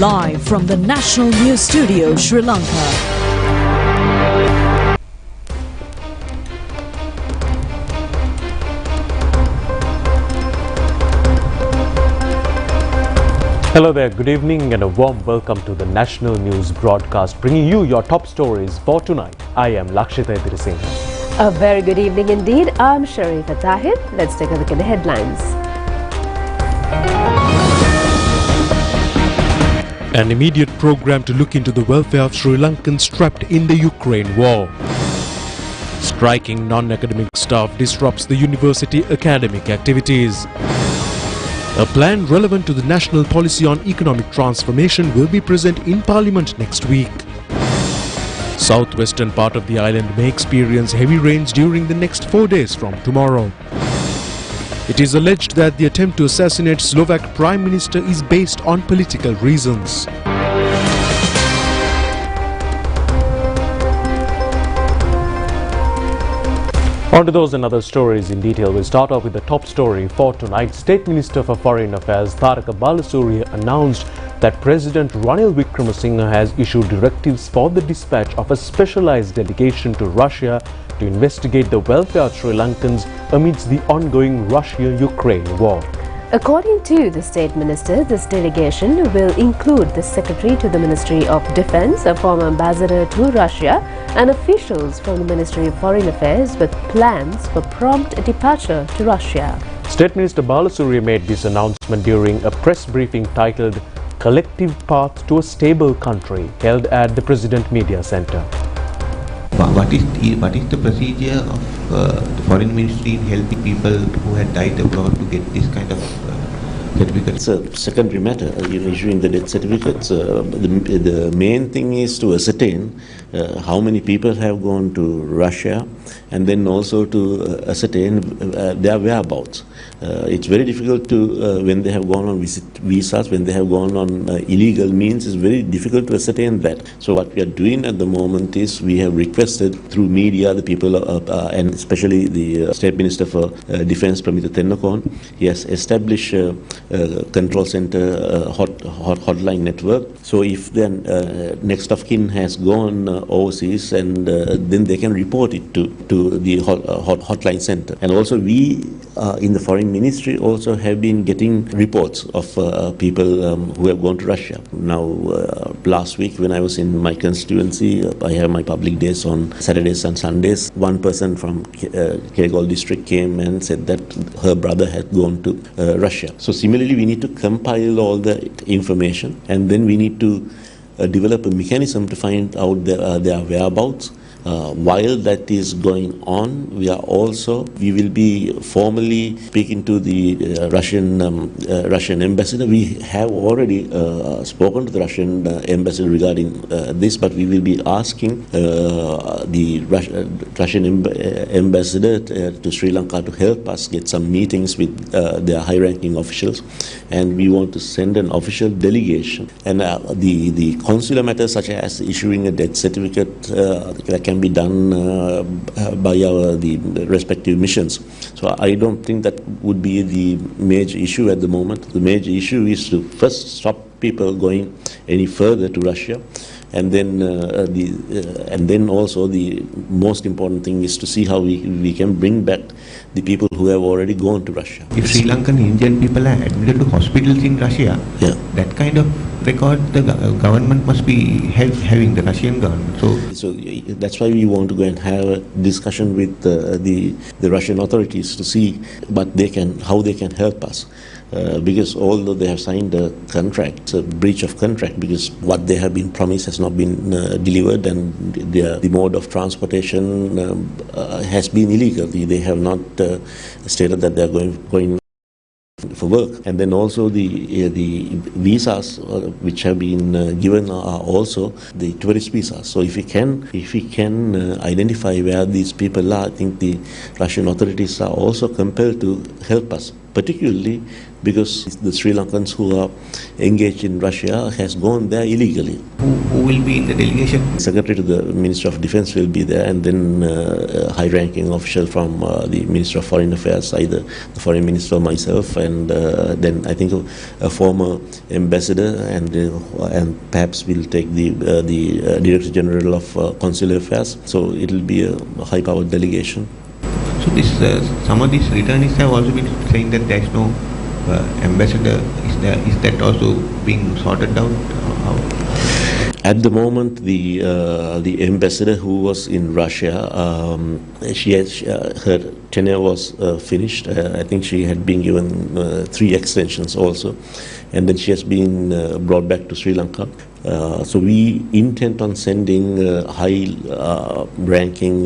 Live from the National News Studio, Sri Lanka. Hello there, good evening and a warm welcome to the National News broadcast, bringing you your top stories for tonight. I am Lakshita Singh. A very good evening indeed. I'm Sharifa Tahir. Let's take a look at the headlines. An immediate program to look into the welfare of Sri Lankans trapped in the Ukraine war. Striking non-academic staff disrupts the university academic activities. A plan relevant to the national policy on economic transformation will be present in Parliament next week. Southwestern part of the island may experience heavy rains during the next 4 days from tomorrow. It is alleged that the attempt to assassinate Slovak Prime Minister is based on political reasons. On to those and other stories in detail. We'll start off with the top story for tonight. State Minister for Foreign Affairs Tharaka Balasurya announced that President Ranil Wickremesinghe has issued directives for the dispatch of a specialized delegation to Russia to investigate the welfare of Sri Lankans amidst the ongoing Russia-Ukraine war. According to the State Minister, this delegation will include the Secretary to the Ministry of Defence, a former ambassador to Russia, and officials from the Ministry of Foreign Affairs with plans for prompt departure to Russia. State Minister Balasurya made this announcement during a press briefing titled Collective Path to a Stable Country, held at the President Media Centre. What is the procedure of the Foreign Ministry in helping people who had died abroad to get this kind of certificate? It's a secondary matter, issuing the death certificates. The main thing is to ascertain how many people have gone to Russia, and then also to ascertain their whereabouts. It's very difficult to, when they have gone on visas, when they have gone on illegal means, it's very difficult to ascertain that. So what we are doing at the moment is we have requested through media, the people, and especially the State Minister for Defence, Pramita Tennakon, he has established a control centre hotline network. So if then next of kin has gone overseas, and then they can report it to the hotline centre. And also we in the Foreign Ministry also have been getting reports of people who have gone to Russia. Now last week when I was in my constituency, I have my public days on Saturdays and Sundays. One person from Kerala district came and said that her brother had gone to Russia. So similarly we need to compile all the information, and then we need to develop a mechanism to find out their whereabouts. While that is going on, we will be formally speaking to the Russian ambassador. We have already spoken to the Russian ambassador regarding this, but we will be asking the Russian ambassador to Sri Lanka to help us get some meetings with their high-ranking officials, and we want to send an official delegation. And the consular matters such as issuing a death certificate that can be done by the respective missions. So I don't think that would be the major issue at the moment. The major issue is to first stop people going any further to Russia, and then also the most important thing is to see how we can bring back the people who have already gone to Russia. If Sri Lankan Indian people are admitted to hospitals in Russia, that kind of record the government must be having, the Russian government. So that's why we want to go and have a discussion with the Russian authorities to see how they can help us. Because although they have signed a contract, it's a breach of contract, because what they have been promised has not been delivered, and the mode of transportation has been illegal. They have not stated that they are going for work. And then also the visas which have been given are also the tourist visas. So if we can identify where these people are, I think the Russian authorities are also compelled to help us. particularly because the Sri Lankans who are engaged in Russia has gone there illegally. Who will be in the delegation? Secretary to the Minister of Defense will be there, and then a high-ranking official from the Minister of Foreign Affairs, either the Foreign Minister or myself, and then I think a former ambassador, and perhaps will take the Director General of Consular Affairs. So it will be a high-powered delegation. So this, some of these returnees have also been saying that there is no ambassador. Is that also being sorted out? At the moment, the ambassador who was in Russia, her tenure was finished. I think she had been given 3 extensions also, and then she has been brought back to Sri Lanka. So we intend on sending high-ranking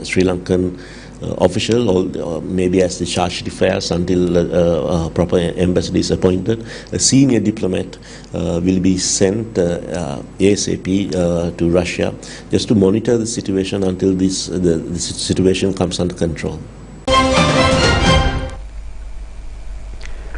Sri Lankan official, or maybe as the charge d'affaires until a proper ambassador is appointed. A senior diplomat will be sent ASAP to Russia just to monitor the situation until the situation comes under control.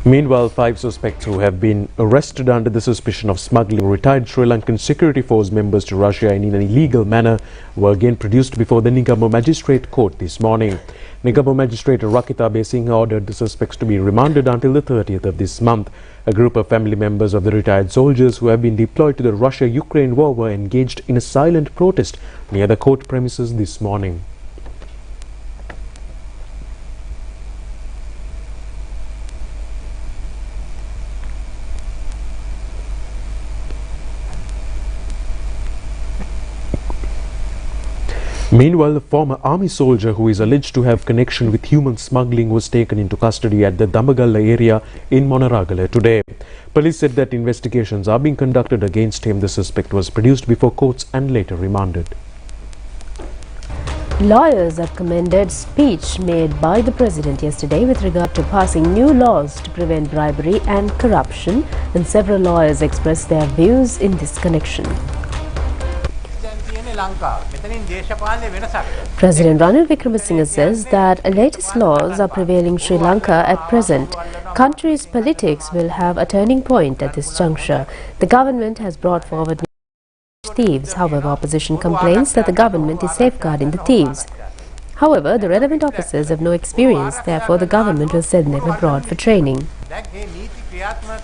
Meanwhile, 5 suspects who have been arrested under the suspicion of smuggling retired Sri Lankan security force members to Russia in an illegal manner were again produced before the Nigamo Magistrate Court this morning. Nigamo Magistrate Rakita Besingha ordered the suspects to be remanded until the 30th of this month. A group of family members of the retired soldiers who have been deployed to the Russia-Ukraine war were engaged in a silent protest near the court premises this morning. Meanwhile, a former army soldier who is alleged to have connection with human smuggling was taken into custody at the Damagalla area in Monaragala today. Police said that investigations are being conducted against him. The suspect was produced before courts and later remanded. Lawyers have commended speech made by the President yesterday with regard to passing new laws to prevent bribery and corruption, and several lawyers expressed their views in this connection. President Ranil Wickremesinghe says that latest laws are prevailing Sri Lanka at present. Country's politics will have a turning point at this juncture. The government has brought forward thieves. However, opposition complains that the government is safeguarding the thieves. However, the relevant officers have no experience. Therefore, the government will send them abroad for training. Attorney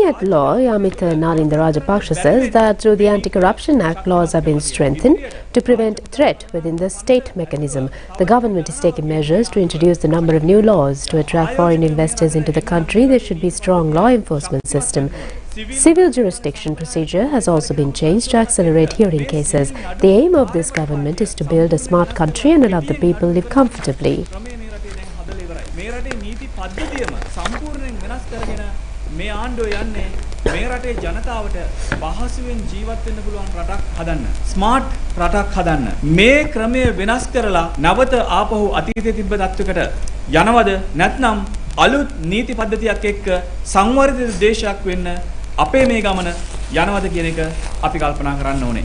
at law Yamitha Nalinda Rajapaksa says that through the Anti-Corruption Act, laws have been strengthened to prevent threat within the state mechanism. The government is taking measures to introduce the number of new laws to attract foreign investors into the country. There should be strong law enforcement system. Civil jurisdiction procedure has also been changed to accelerate hearing cases. The aim of this government is to build a smart country and allow the people live comfortably. Smart රටක් හදන්න මේ ක්‍රමය වෙනස් කරලා නැවත ආපහු අතීතයේ තිබ්බ තත්වයකට යනවද නැත්නම් අලුත් නීති පද්ධතියක් එක්ක සංවර්ධිත දේශයක් වෙන්න අපේ මේ ගමන යනවද කියන එක අපි කල්පනා කරන්න ඕනේ.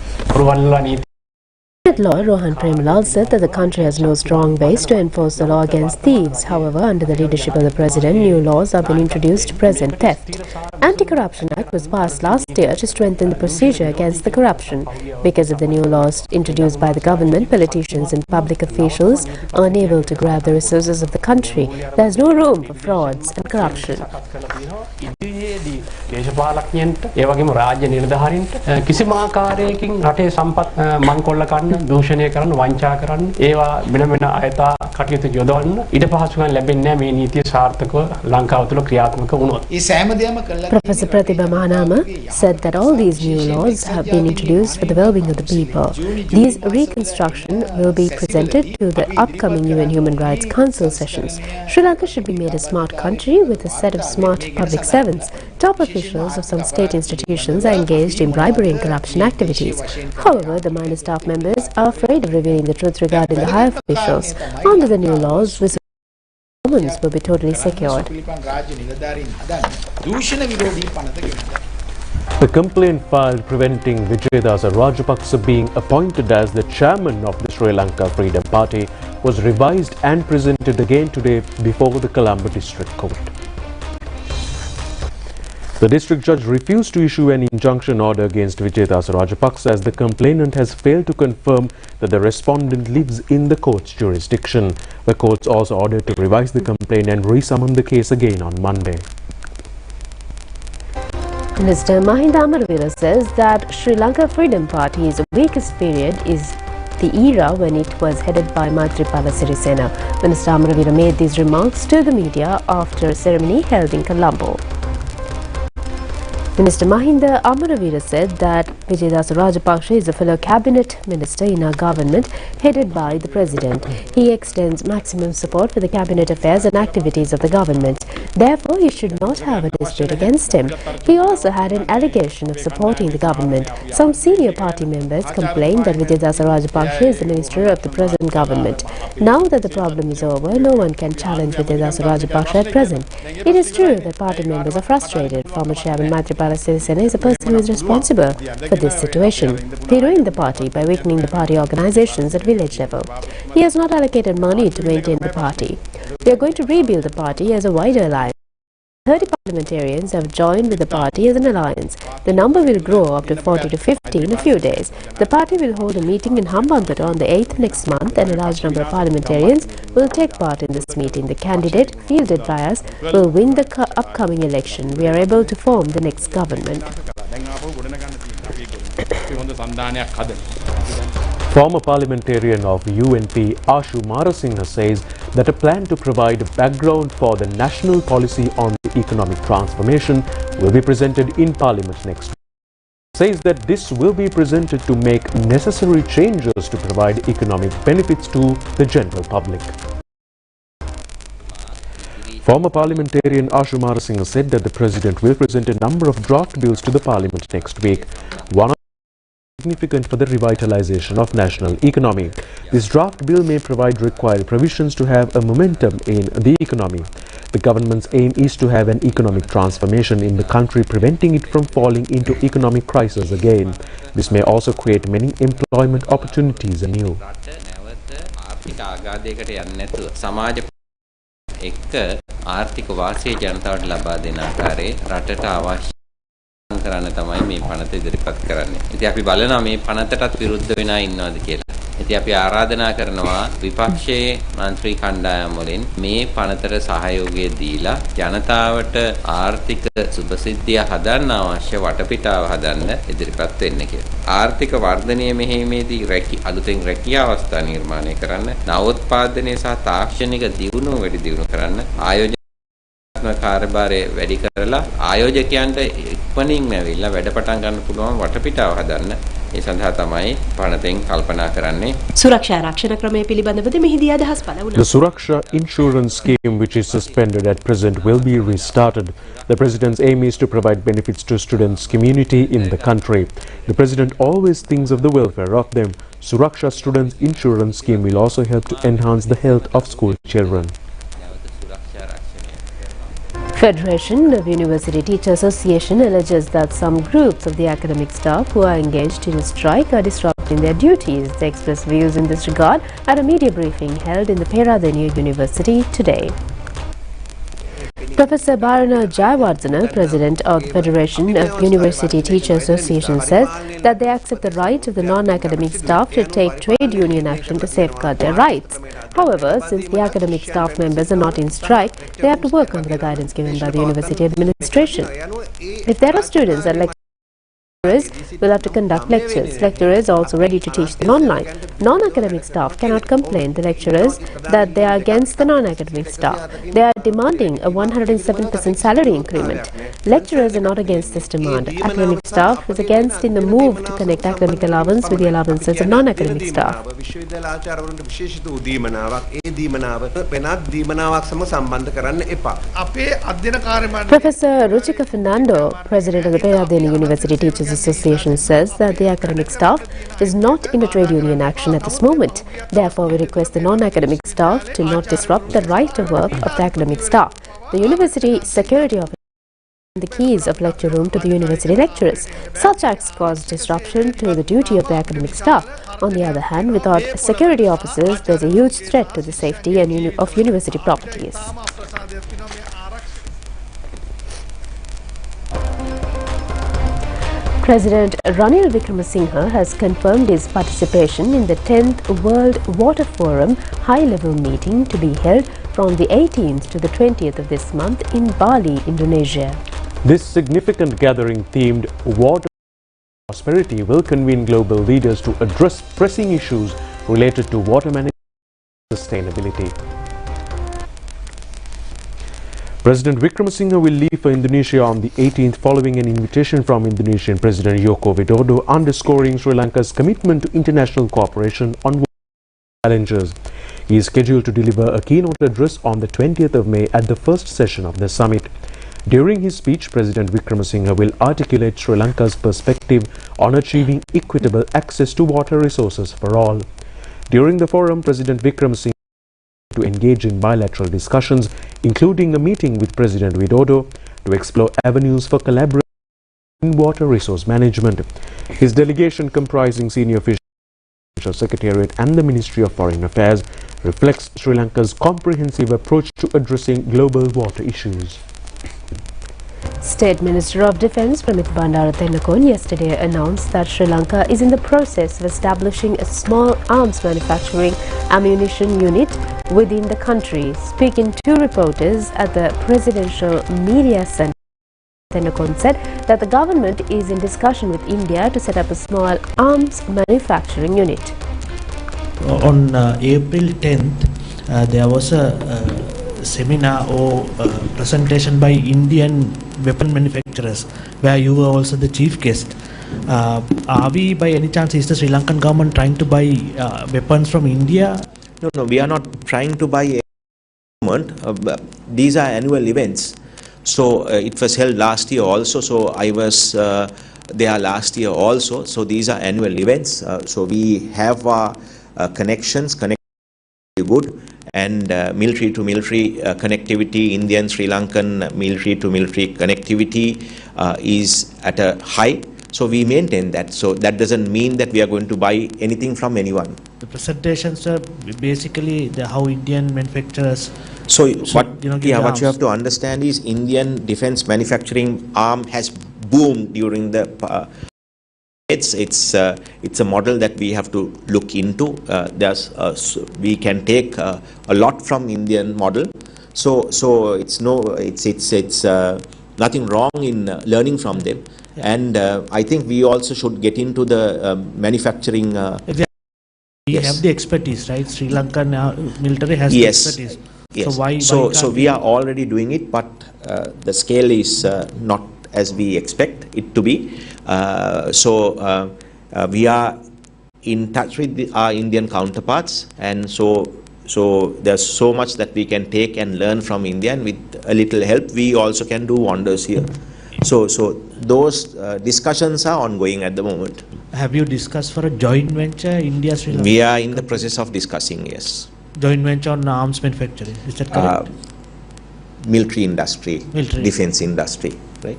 At law, Rohan Premalal said that the country has no strong base to enforce the law against thieves. However, under the leadership of the President, new laws have been introduced to prevent theft. Anti-Corruption Act was passed last year to strengthen the procedure against the corruption. Because of the new laws introduced by the government, politicians and public officials are unable to grab the resources of the country. There is no room for frauds and corruption. දූෂණය කරන්න වංචා කරන්න ඒවා වෙන වෙන අයථා කටයුතු යොදවන්න ඊට පහසුකම් ලැබෙන්නේ නැහැ මේ නීතිය සාර්ථකව ලංකාව තුළ ක්‍රියාත්මක වුණොත්. Professor Pratibha Mahanama said that all these new laws have been introduced for the well-being of the people. These reconstruction will be presented to the upcoming UN Human Rights Council sessions. Sri Lanka should be made a smart country with a set of smart public servants. Top officials of some state institutions are engaged in bribery and corruption activities. However, the minor staff members are afraid of revealing the truth regarding the higher officials. Under the new laws, whistleblowers will be totally secured. The complaint filed preventing Vijayadasa Rajapaksa being appointed as the chairman of the Sri Lanka Freedom Party was revised and presented again today before the Colombo District Court. The district judge refused to issue an injunction order against Vijayadasa Rajapaksa as the complainant has failed to confirm that the respondent lives in the court's jurisdiction. The courts also ordered to revise the complaint and resummon the case again on Monday. Minister Mahinda Amaraveera says that Sri Lanka Freedom Party's weakest period is the era when it was headed by Maithripala Sirisena. Minister Amaraveera made these remarks to the media after a ceremony held in Colombo. Minister Mahinda Amaraveera said that Vijayadasa Rajapaksa is a fellow cabinet minister in our government headed by the President. He extends maximum support for the cabinet affairs and activities of the government. Therefore, he should not have a dispute against him. He also had an allegation of supporting the government. Some senior party members complained that Vijayadasa Rajapaksa is the minister of the present government. Now that the problem is over, no one can challenge Vijayadasa Rajapaksa at present. It is true that party members are frustrated. Former Chairman Maithripala Sirisena is a person who is responsible for this situation. He ruined the party by weakening the party organizations at village level. He has not allocated money to maintain the party. We are going to rebuild the party as a wider alliance. 30 parliamentarians have joined with the party as an alliance. The number will grow up to 40 to 50 in a few days. The party will hold a meeting in Hambantota on the 8th next month, and a large number of parliamentarians will take part in this meeting. The candidate fielded by us will win the upcoming election. We are able to form the next government. Former parliamentarian of UNP Ashu Marasinghe says that a plan to provide a background for the national policy on the economic transformation will be presented in Parliament next week. He says that this will be presented to make necessary changes to provide economic benefits to the general public. Former parliamentarian Ashu Marasinghe said that the President will present a number of draft bills to the Parliament next week. One of significant for the revitalization of national economy. This draft bill may provide required provisions to have a momentum in the economy. The government's aim is to have an economic transformation in the country, preventing it from falling into economic crisis again. This may also create many employment opportunities anew. කරන්න තමයි මේ පනත ඉදිරිපත් කරන්නේ. ඉතින් අපි බලනවා මේ පනතටත් විරුද්ධ වෙනා ඉන්නවද කියලා. ඉතින් අපි ආරාධනා කරනවා විපක්ෂයේ මන්ත්‍රී කණ්ඩායම් වලින් මේ පනතට සහයෝගය දීලා ජනතාවට ආර්ථික සුබසිද්ධිය හදන්න අවශ්‍ය වටපිටාව හදන්න ඉදිරිපත් වෙන්න කියලා. ආර්ථික වර්ධනය මෙහෙයීමේදී අලුතෙන් රැකියා අවස්ථා නිර්මාණය කරන්න, නවෝත්පාදනය සහ තාක්ෂණික දියුණුව වැඩි දියුණු කරන්න, ආයෝජන කාර්යභාරය වැඩි කරලා ආයෝජකයන්ට ඉක්මනින්ම ඇවිල්ලා වැඩ පටන් ගන්න පුළුවන් වටපිටාව හදන්න ඒ සඳහා තමයි පනතෙන් කල්පනා කරන්නේ. සුරක්ෂා ආරක්ෂණ ක්‍රමය පිළිබඳව මෙහිදී අදහස් පළ වුණා. The Suraksha insurance scheme, which is suspended at present, will be restarted. The President's aim is to provide benefits to students' community in the country. The President always thinks of the welfare of them. Suraksha Students Insurance Scheme will also help to enhance the health of school children. Federation of University Teacher Association alleges that some groups of the academic staff who are engaged in a strike are disrupting their duties. They expressed views in this regard at a media briefing held in the Peradeniya University today. Professor Bharana Jayawardena, President of the Federation of University Teacher Association, says that they accept the right of the non-academic staff to take trade union action to safeguard their rights. However, since the academic staff members are not in strike, they have to work under the guidance given by the university administration. If there are students and lecturers will have to conduct lectures. Lecturers are also ready to teach them online. Non-academic staff cannot complain to lecturers that they are against the non-academic staff. They are demanding a 107% salary increment. Lecturers are not against this demand. Academic staff is against in the move to connect academic allowance with the allowances of non-academic staff. Professor Ruchika Fernando, President of the Peradeniya University Teachers Association, says that the academic staff is not in a trade union action at this moment. Therefore, we request the non-academic staff to not disrupt the right of work of the academic staff. The University Security Officer the keys of lecture room to the university lecturers. Such acts cause disruption to the duty of the academic staff. On the other hand, without security officers, there's a huge threat to the safety and of university properties. President Ranil Wickremesinghe has confirmed his participation in the 10th World Water Forum high-level meeting to be held from the 18th to the 20th of this month in Bali, Indonesia. This significant gathering themed Water Prosperity will convene global leaders to address pressing issues related to water management and sustainability. President Wickremesinghe will leave for Indonesia on the 18th following an invitation from Indonesian President Joko Widodo underscoring Sri Lanka's commitment to international cooperation on water challenges. He is scheduled to deliver a keynote address on the 20th of May at the first session of the summit. During his speech, President Wickremesinghe will articulate Sri Lanka's perspective on achieving equitable access to water resources for all. During the forum, President Wickremesinghe to engage in bilateral discussions, including a meeting with President Widodo to explore avenues for collaboration in water resource management. His delegation, comprising senior officials, Secretariat and the Ministry of Foreign Affairs, reflects Sri Lanka's comprehensive approach to addressing global water issues. State Minister of Defence Pramit Bandarathenakon yesterday announced that Sri Lanka is in the process of establishing a small arms manufacturing ammunition unit within the country. Speaking to reporters at the Presidential Media Centre, Thenakon said that the government is in discussion with India to set up a small arms manufacturing unit. On April 10th, there was a seminar or presentation by Indian weapon manufacturers where you were also the chief guest. Are we by any chance, is the Sri Lankan government trying to buy weapons from India? No, we are not trying to buy these are annual events. So it was held last year also, so I was there last year also. So these are annual events. So we have connections good, and military to military connectivity, Indian Sri Lankan military to military connectivity is at a high. So we maintain that. So that doesn't mean that we are going to buy anything from anyone. The presentations are basically how Indian manufacturers. So what you have to understand is Indian defense manufacturing arm has boomed during the. It's a model that we have to look into. We can take a lot from Indian model. So it's nothing wrong in learning from them. Yeah. And I think we also should get into the manufacturing. We have the expertise, right? Sri Lankan military has the expertise. Yes. So we are already doing it, but the scale is not as we expect it to be. We are in touch with our Indian counterparts, and so there's so much that we can take and learn from India, and with a little help we also can do wonders here. So those discussions are ongoing at the moment. Have you discussed for a joint venture, India, Sri Lanka? We are in the process of discussing, yes. Joint venture on arms manufacturing, is that correct? Military industry, defense industry, right?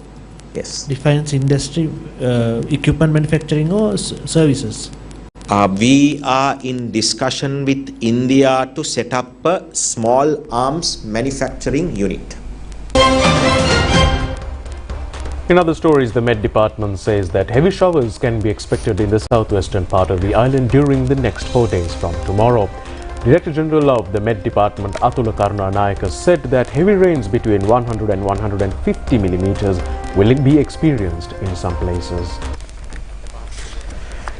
Yes. Defense industry, equipment manufacturing or services? We are in discussion with India to set up a small arms manufacturing unit. In other stories, the Met Department says that heavy showers can be expected in the southwestern part of the island during the next 4 days from tomorrow. Director General of the Met Department, Atula Karunanayaka, said that heavy rains between 100 and 150 millimeters will be experienced in some places.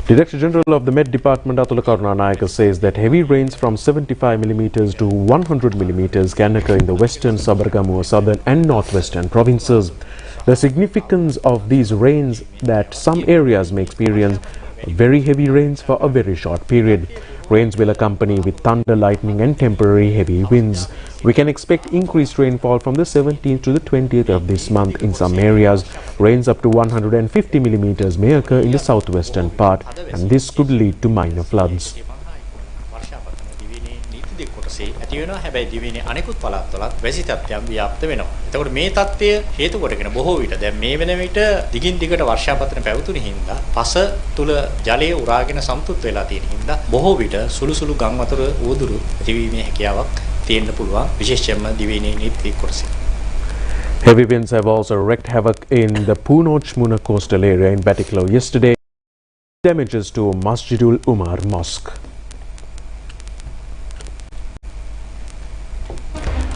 Director General of the Met Department, Atula Karunanayaka, says that heavy rains from 75 millimeters to 100 millimeters can occur in the western, Sabargamua, southern and northwestern provinces. The significance of these rains that some areas may experience very heavy rains for a very short period. Rains will accompany with thunder, lightning and temporary heavy winds. We can expect increased rainfall from the 17th to the 20th of this month in some areas. Rains up to 150 millimeters may occur in the southwestern part, and this could lead to minor floods. පස්සේ ඇති වෙනවා. හැබැයි දිවයිනේ අනෙකුත් පළාත්වලත් වැසි තත්ත්වයන් ව්‍යාප්ත වෙනවා. එතකොට මේ තත්ත්වය හේතු කොටගෙන බොහෝ විට දැන් මේ වෙන විට දිගින් දිගට වර්ෂාපතන පැවතුණු හින්දා පස තුල ජලය උරාගෙන සම්තුත් වෙලා තියෙන හින්දා බොහෝ විට සුළු සුළු ගම් වතුර උවදුරු ඇතිවීමේ හැකියාවක් තියෙන්න පුළුවන්. විශේෂයෙන්ම දිවයිනේ නීති කොටසේ. Heavy winds have also wreaked havoc in the Puno-Chmuna coastal area in Batticaloa yesterday. Damages to Masjidul Umar Mosque.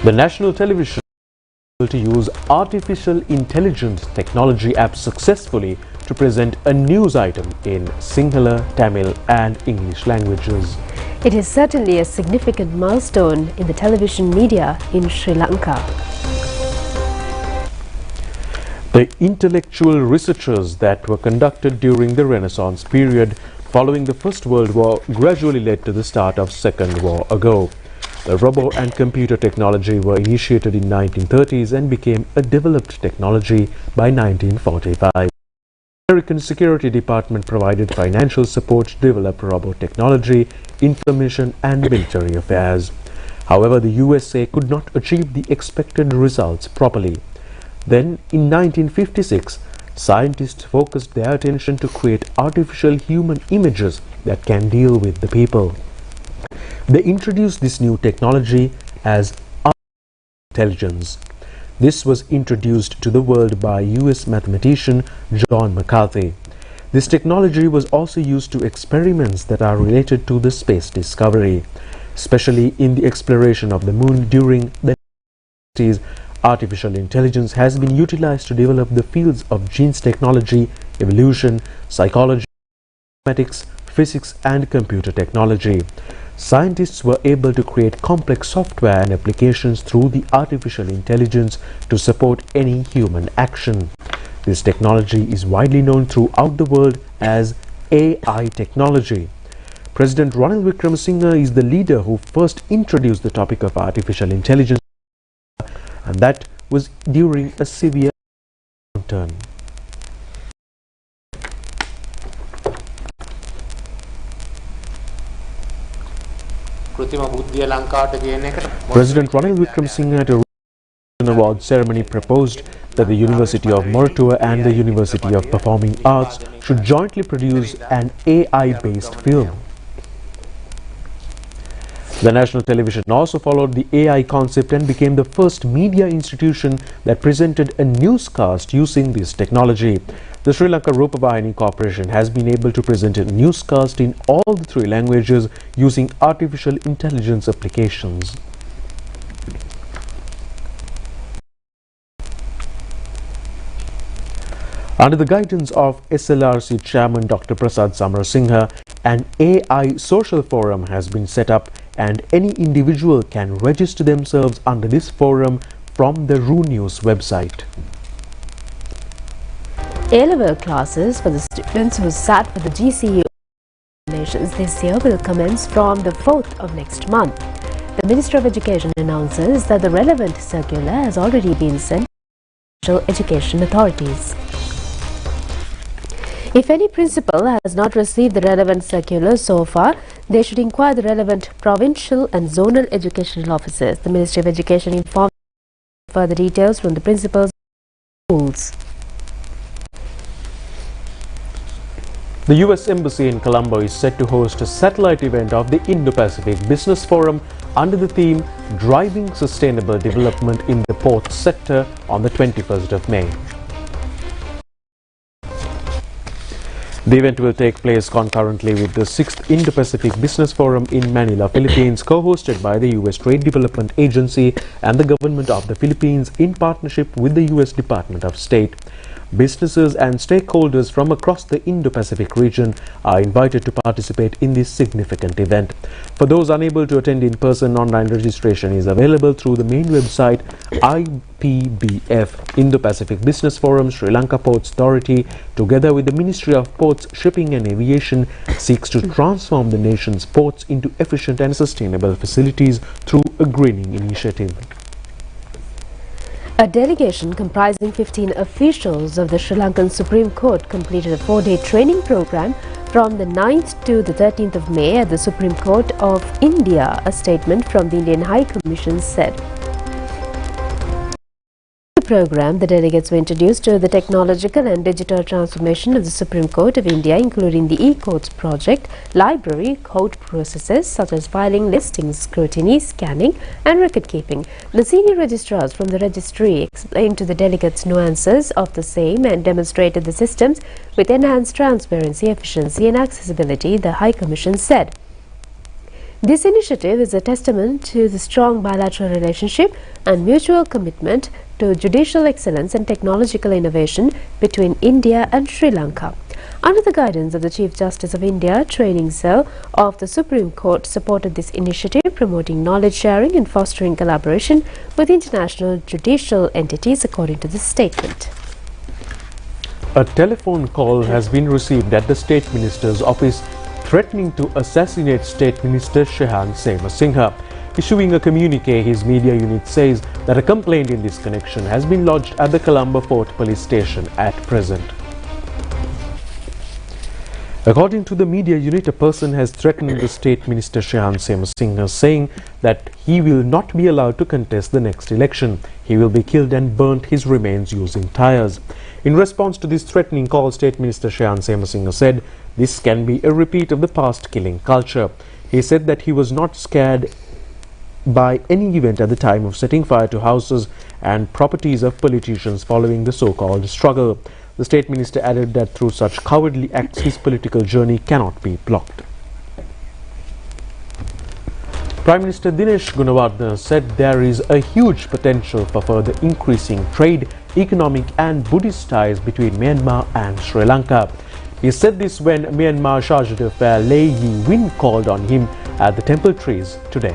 The national television to use artificial intelligence technology app successfully to present a news item in Sinhala, Tamil and English languages. It is certainly a significant milestone in the television media in Sri Lanka. The intellectual researches that were conducted during the Renaissance period following the First World War gradually led to the start of Second War ago. The robo and computer technology were initiated in 1930s and became a developed technology by 1945. The American Security Department provided financial support to develop robo technology, information and military affairs. However, the USA could not achieve the expected results properly. Then, in 1956, scientists focused their attention to create artificial human images that can deal with the people. They introduced this new technology as artificial intelligence. This was introduced to the world by US mathematician John McCarthy. This technology was also used to experiments that are related to the space discovery, especially in the exploration of the moon during the 1960s. Artificial intelligence has been utilized to develop the fields of genes technology, evolution, psychology, mathematics, physics and computer technology. Scientists were able to create complex software and applications through the artificial intelligence to support any human action. This technology is widely known throughout the world as AI technology. President Ranil Wickremesinghe is the leader who first introduced the topic of artificial intelligence, and that was during a severe downturn. President Ranil Wickremesinghe at a award ceremony proposed that the University of Moratuwa and the University of Performing Arts should jointly produce an AI-based film. The national television also followed the AI concept and became the first media institution that presented a newscast using this technology. The Sri Lanka Rupavahini Corporation has been able to present a newscast in all the 3 languages using artificial intelligence applications. Under the guidance of SLRC Chairman Dr. Prasad Samarasinghe, an AI social forum has been set up and any individual can register themselves under this forum from the RU News website. A-level classes for the students who sat for the GCE examinations this year will commence from the 4th of next month. The Minister of Education announces that the relevant circular has already been sent to special education authorities. If any principal has not received the relevant circular so far, they should inquire the relevant provincial and zonal educational officers. The Ministry of Education informed further details from the principals of schools. The US Embassy in Colombo is set to host a satellite event of the Indo-Pacific Business Forum under the theme Driving Sustainable Development in the Port Sector on the 21st of May. The event will take place concurrently with the 6th Indo-Pacific Business Forum in Manila, Philippines, co-hosted by the US Trade Development Agency and the Government of the Philippines in partnership with the US Department of State. Businesses and stakeholders from across the Indo-Pacific region are invited to participate in this significant event. For those unable to attend in person, online registration is available through the main website IPBF, Indo-Pacific Business Forum. Sri Lanka Ports Authority, together with the Ministry of Ports, Shipping and Aviation, seeks to transform the nation's ports into efficient and sustainable facilities through a greening initiative. A delegation comprising 15 officials of the Sri Lankan Supreme Court completed a 4-day training program From the 9th to the 13th of May at the Supreme Court of India, a statement from the Indian High Commission said. Program, the delegates were introduced to the technological and digital transformation of the Supreme Court of India, including the e-courts project, library, court processes such as filing, listings, scrutiny, scanning and record keeping. The senior registrars from the registry explained to the delegates nuances of the same and demonstrated the systems with enhanced transparency, efficiency and accessibility, the High Commission said. This initiative is a testament to the strong bilateral relationship and mutual commitment to judicial excellence and technological innovation between India and Sri Lanka. Under the guidance of the Chief Justice of India, Training Cell of the Supreme Court supported this initiative, promoting knowledge sharing and fostering collaboration with international judicial entities, according to this statement. A telephone call has been received at the State Minister's office threatening to assassinate State Minister Shehan Semasinghe. Issuing a communique, his media unit says that a complaint in this connection has been lodged at the Colombo Fort Police Station at present. According to the media unit, a person has threatened the State Minister Shehan Semasinghe, saying that he will not be allowed to contest the next election. He will be killed and burnt his remains using tires. In response to this threatening call, State Minister Shehan Semasinghe said this can be a repeat of the past killing culture. He said that he was not scared by any event at the time of setting fire to houses and properties of politicians following the so-called struggle. The State Minister added that through such cowardly acts, his political journey cannot be blocked. Prime Minister Dinesh Gunawardena said there is a huge potential for further increasing trade, economic and Buddhist ties between Myanmar and Sri Lanka. He said this when Myanmar Charge d'Affaires Lei Yi Win called on him at the Temple Trees today.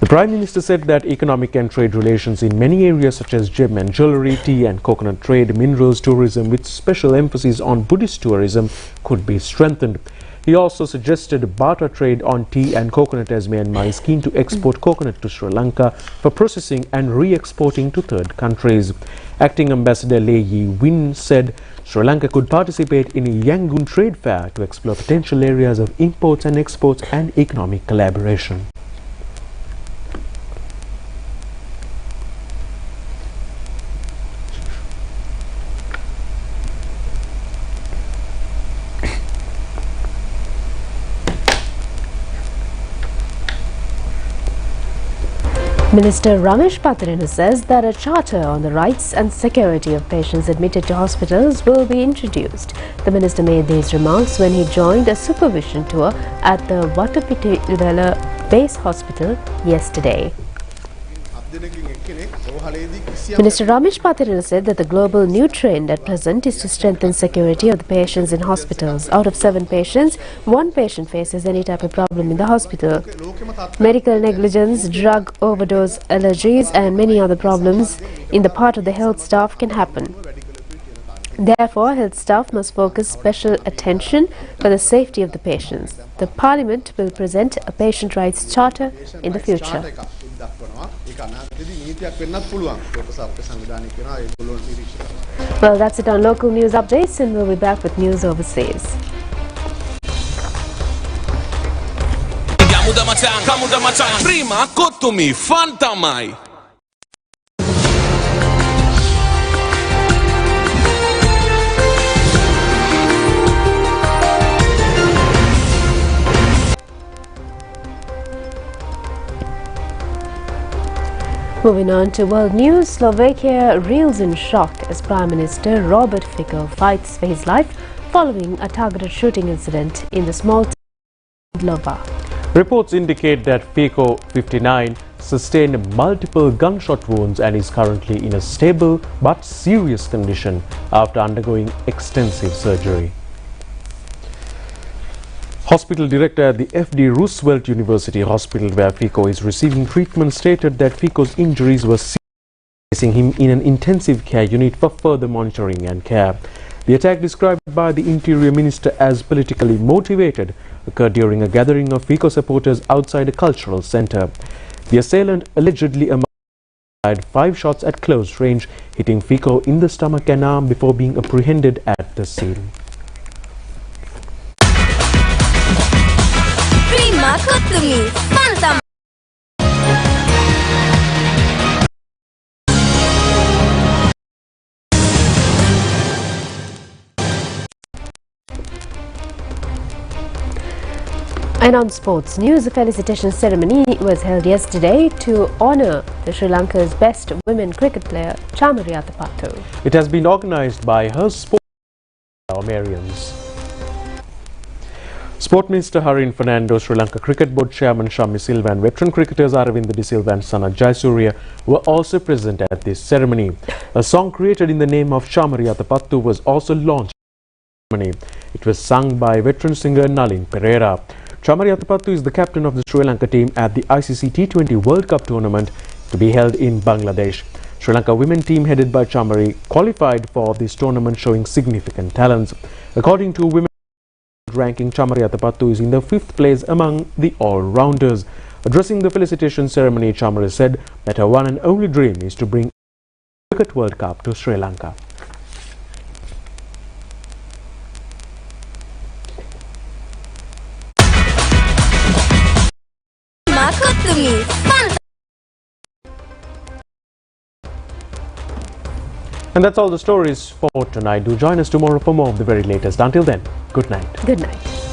The Prime Minister said that economic and trade relations in many areas such as gem and jewellery, tea and coconut trade, minerals, tourism with special emphasis on Buddhist tourism could be strengthened. He also suggested barter trade on tea and coconut, as Myanmar is keen to export coconut to Sri Lanka for processing and re-exporting to third countries. Acting Ambassador Lei Yi Win said Sri Lanka could participate in a Yangon trade fair to explore potential areas of imports and exports and economic collaboration. Minister Ramesh Patrinu says that a charter on the rights and security of patients admitted to hospitals will be introduced. The minister made these remarks when he joined a supervision tour at the Watapitiwala Base Hospital yesterday. Minister Ramesh Patrinu said that the global new trend at present is to strengthen security of the patients in hospitals. Out of 7 patients, 1 patient faces any type of problem in the hospital. Medical negligence, drug overdose, allergies and many other problems in the part of the health staff can happen. Therefore, health staff must focus special attention for the safety of the patients. The Parliament will present a patient rights charter in the future. Well, that's it on local news updates, and we'll be back with news overseas. Prima kottumi fantamai. Moving on to world news, Slovakia reels in shock as Prime Minister Robert Fico fights for his life following a targeted shooting incident in the small town of Lova. Reports indicate that Fico, 59, sustained multiple gunshot wounds and is currently in a stable but serious condition after undergoing extensive surgery. Hospital director at the F.D. Roosevelt University Hospital, where Fico is receiving treatment, stated that Fico's injuries were serious, placing him in an intensive care unit for further monitoring and care. The attack, described by the Interior Minister as politically motivated, occurred during a gathering of Fico supporters outside a cultural center. The assailant allegedly fired 5 shots at close range, hitting Fico in the stomach and arm before being apprehended at the scene. And on sports news, a felicitation ceremony was held yesterday to honour the Sri Lanka's best women cricket player, Chamari Atapattu. It has been organised by her sport Marians. Sport Minister Harin Fernando, Sri Lanka Cricket Board Chairman Shammi Silva and veteran cricketers Aravinda De Silva and Sanat Jayasuriya were also present at this ceremony. A song created in the name of Chamari Atapattu was also launched at the ceremony. It was sung by veteran singer Nalin Pereira. Chamari Atapattu is the captain of the Sri Lanka team at the ICC T20 World Cup tournament to be held in Bangladesh. Sri Lanka women team headed by Chamari qualified for this tournament, showing significant talents. According to women ranking, Chamari Atapattu is in the 5th place among the all-rounders. Addressing the felicitation ceremony, Chamari said that her one and only dream is to bring the Cricket World Cup to Sri Lanka. And that's all the stories for tonight. Do join us tomorrow for more of the very latest. Until then, good night. Good night.